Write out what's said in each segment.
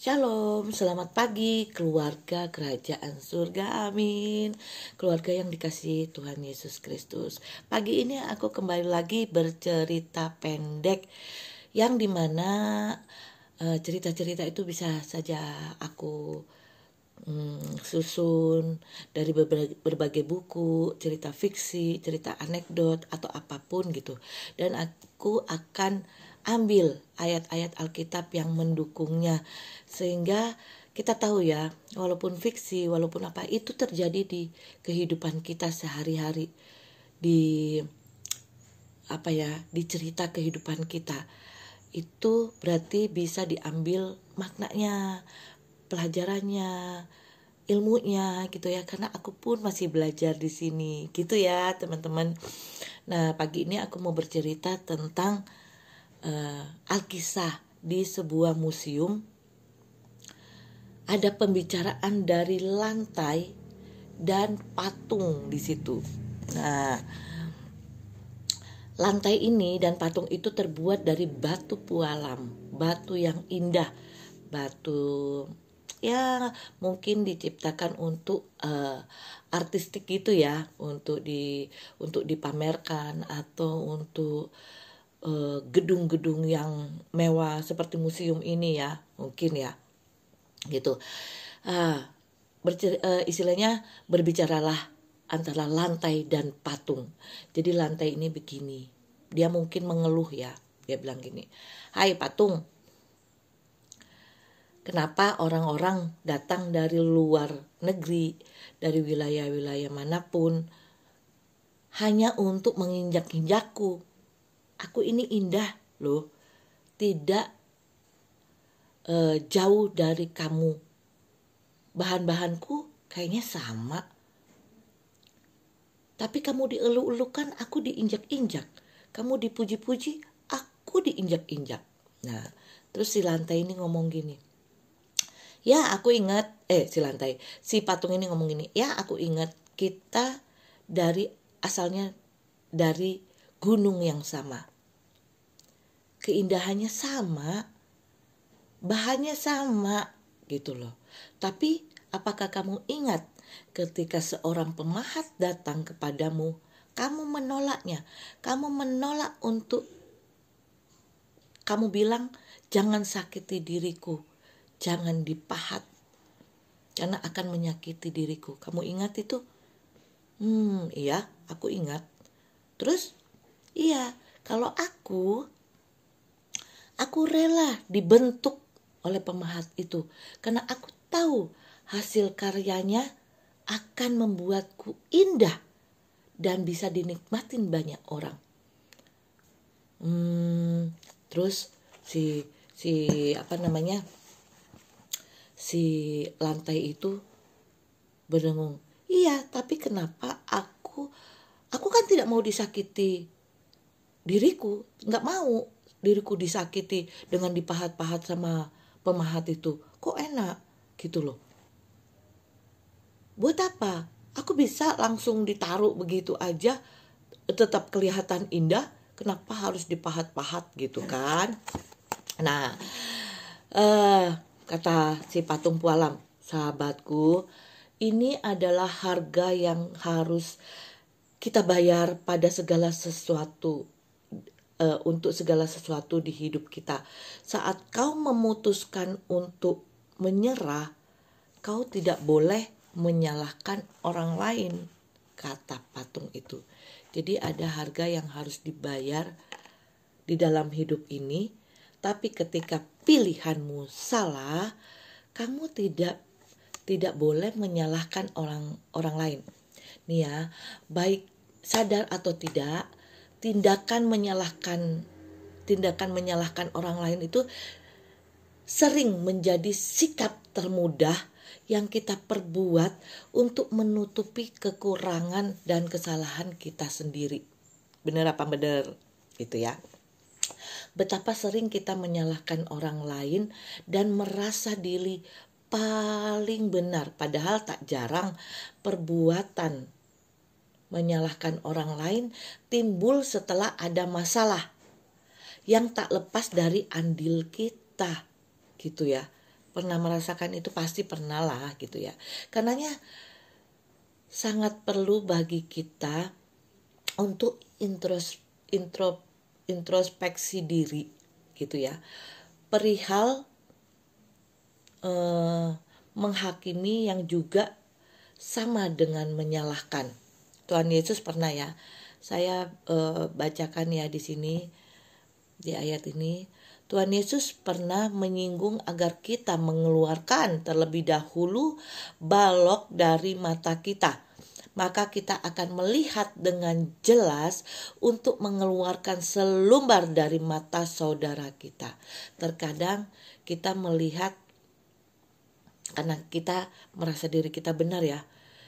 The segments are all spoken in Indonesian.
Shalom, selamat pagi keluarga kerajaan surga, amin. Keluarga yang dikasihi Tuhan Yesus Kristus. Pagi ini aku kembali lagi bercerita pendek, yang dimana cerita-cerita itu bisa saja aku susun dari berbagai buku, cerita fiksi, cerita anekdot, atau apapun gitu. Dan aku akan ambil ayat-ayat Alkitab yang mendukungnya, sehingga kita tahu ya, walaupun fiksi, walaupun apa, itu terjadi di kehidupan kita sehari-hari, di di cerita kehidupan kita. Itu berarti bisa diambil maknanya, pelajarannya, ilmunya gitu ya, karena aku pun masih belajar di sini gitu ya teman-teman. Nah, pagi ini aku mau bercerita tentang Alkisah. Di sebuah museum ada pembicaraan dari lantai dan patung di situ. Nah, lantai ini dan patung itu terbuat dari batu pualam, batu yang indah, batu ya mungkin diciptakan untuk artistik gitu ya, untuk dipamerkan atau untuk gedung-gedung yang mewah seperti museum ini ya, mungkin ya gitu. Istilahnya berbicaralah antara lantai dan patung. Jadi lantai ini begini, dia mungkin mengeluh ya, dia bilang gini, "Hai patung, kenapa orang-orang datang dari luar negeri, dari wilayah-wilayah manapun, hanya untuk menginjak-injakku? Aku ini indah loh, tidak jauh dari kamu. Bahan-bahanku kayaknya sama. Tapi kamu dieluk-elukan, aku diinjak-injak. Kamu dipuji-puji, aku diinjak-injak." Nah, terus si lantai ini ngomong gini, "Ya aku ingat," si patung ini ngomong gini, "Ya aku ingat, kita asalnya dari gunung yang sama. Keindahannya sama, bahannya sama gitu loh. Tapi apakah kamu ingat ketika seorang pemahat datang kepadamu, kamu menolaknya. Kamu menolak untuk, kamu bilang, jangan sakiti diriku, jangan dipahat, karena akan menyakiti diriku. Kamu ingat itu?" Iya, aku ingat. Terus, iya, kalau aku rela dibentuk oleh pemahat itu, karena aku tahu hasil karyanya akan membuatku indah dan bisa dinikmatin banyak orang. Terus si lantai itu berdengung, "Iya, tapi kenapa aku kan tidak mau disakiti diriku, nggak mau diriku disakiti dengan dipahat-pahat sama pemahat itu. Kok enak gitu loh. Buat apa? Aku bisa langsung ditaruh begitu aja, tetap kelihatan indah. Kenapa harus dipahat-pahat gitu kan?" Nah, kata si patung pualam, "Sahabatku, ini adalah harga yang harus kita bayar pada segala sesuatu, untuk segala sesuatu di hidup kita. Saat kau memutuskan untuk menyerah, kau tidak boleh menyalahkan orang lain," kata patung itu. Jadi ada harga yang harus dibayar di dalam hidup ini, tapi ketika pilihanmu salah, kamu tidak boleh menyalahkan orang lain. Nih ya, baik sadar atau tidak, tindakan menyalahkan orang lain itu sering menjadi sikap termudah yang kita perbuat untuk menutupi kekurangan dan kesalahan kita sendiri. Bener apa bener? Gitu ya. Betapa sering kita menyalahkan orang lain dan merasa diri paling benar, padahal tak jarang perbuatan menyalahkan orang lain timbul setelah ada masalah yang tak lepas dari andil kita gitu ya. pernah merasakan itu? Pasti pernah lah gitu ya. Karenanya sangat perlu bagi kita untuk introspeksi diri gitu ya. Perihal menghakimi yang juga sama dengan menyalahkan. Tuhan Yesus pernah ya, saya bacakan ya di sini, di ayat ini. Tuhan Yesus pernah menyinggung agar kita mengeluarkan terlebih dahulu balok dari mata kita. Maka kita akan melihat dengan jelas untuk mengeluarkan selumbar dari mata saudara kita. Terkadang kita melihat, karena kita merasa diri kita benar ya,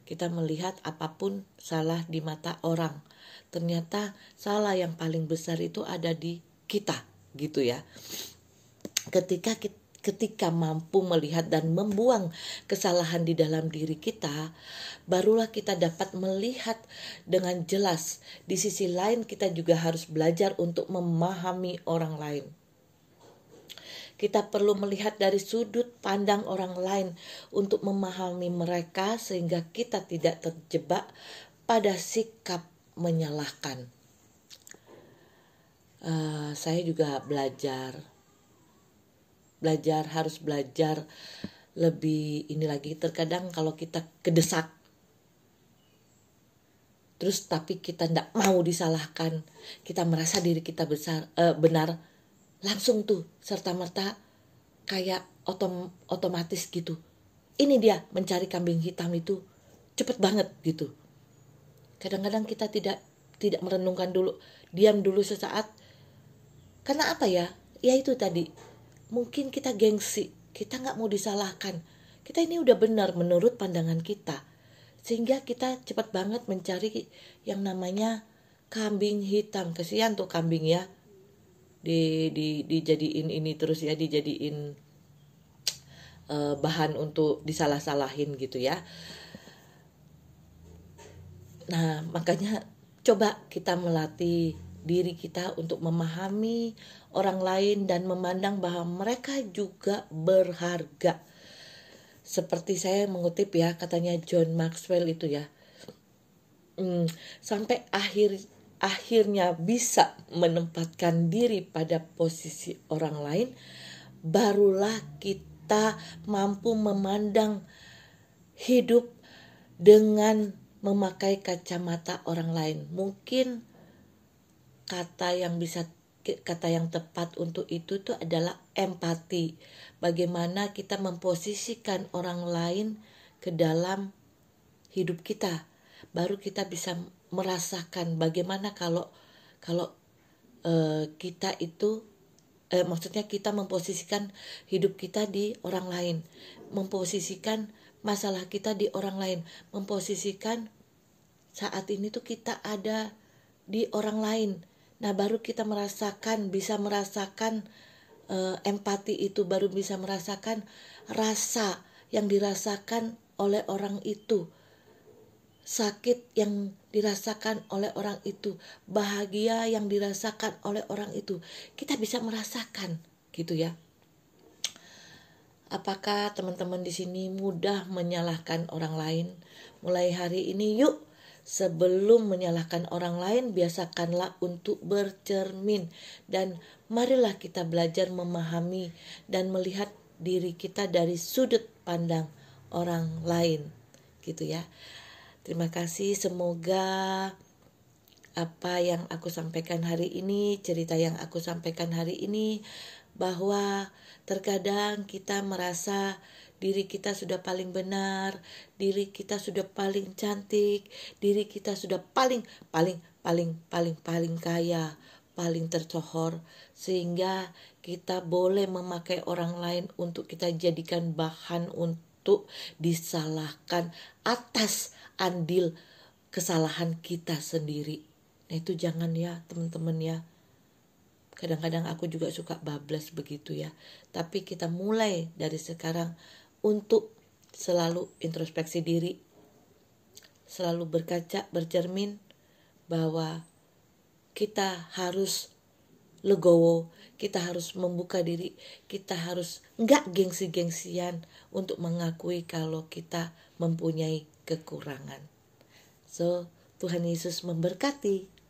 kita melihat apapun salah di mata orang. Ternyata salah yang paling besar itu ada di kita gitu ya. Ketika mampu melihat dan membuang kesalahan di dalam diri kita, barulah kita dapat melihat dengan jelas. Di sisi lain kita juga harus belajar untuk memahami orang lain. Kita perlu melihat dari sudut pandang orang lain untuk memahami mereka sehingga kita tidak terjebak pada sikap menyalahkan. Saya juga harus belajar lebih ini lagi. Terkadang kalau kita kedesak, terus tapi kita tidak mau disalahkan, kita merasa diri kita benar, langsung tuh serta-merta kayak otomatis gitu. Ini dia mencari kambing hitam itu cepet banget gitu. Kadang-kadang kita tidak merenungkan dulu, diam dulu sesaat. Karena apa ya? Ya itu tadi, mungkin kita gengsi, kita gak mau disalahkan. Kita ini udah benar menurut pandangan kita. Sehingga kita cepat banget mencari yang namanya kambing hitam. Kasihan tuh kambing ya. Dijadiin ini terus ya, dijadiin bahan untuk disalah-salahin gitu ya. Nah, makanya coba kita melatih diri kita untuk memahami orang lain dan memandang bahwa mereka juga berharga. Seperti saya mengutip ya, katanya John Maxwell itu ya. Sampai akhirnya bisa menempatkan diri pada posisi orang lain, barulah kita mampu memandang hidup dengan memakai kacamata orang lain. Mungkin kata yang tepat untuk itu tuh adalah empati. Bagaimana kita memposisikan orang lain ke dalam hidup kita, baru kita bisa merasakan bagaimana kalau kita itu maksudnya kita memposisikan hidup kita di orang lain, memposisikan masalah kita di orang lain, memposisikan saat ini tuh kita ada di orang lain. Nah, baru kita bisa merasakan empati itu, baru bisa merasakan rasa yang dirasakan oleh orang itu, sakit yang dirasakan oleh orang itu, bahagia yang dirasakan oleh orang itu. Kita bisa merasakan gitu ya. Apakah teman-teman di sini mudah menyalahkan orang lain? Mulai hari ini yuk, sebelum menyalahkan orang lain, biasakanlah untuk bercermin. Dan marilah kita belajar memahami dan melihat diri kita dari sudut pandang orang lain. Gitu ya. Terima kasih, semoga apa yang aku sampaikan hari ini, cerita yang aku sampaikan hari ini, bahwa terkadang kita merasa diri kita sudah paling benar, diri kita sudah paling cantik, diri kita sudah paling kaya, paling tersohor, sehingga kita boleh memakai orang lain untuk kita jadikan bahan untuk disalahkan atas andil kesalahan kita sendiri. Nah, itu jangan ya teman-teman ya. Kadang-kadang aku juga suka bablas begitu ya. Tapi kita mulai dari sekarang untuk selalu introspeksi diri, selalu berkaca, bercermin, bahwa kita harus legowo, kita harus membuka diri, kita harus nggak gengsi-gengsian untuk mengakui kalau kita mempunyai kekurangan. So, Tuhan Yesus memberkati.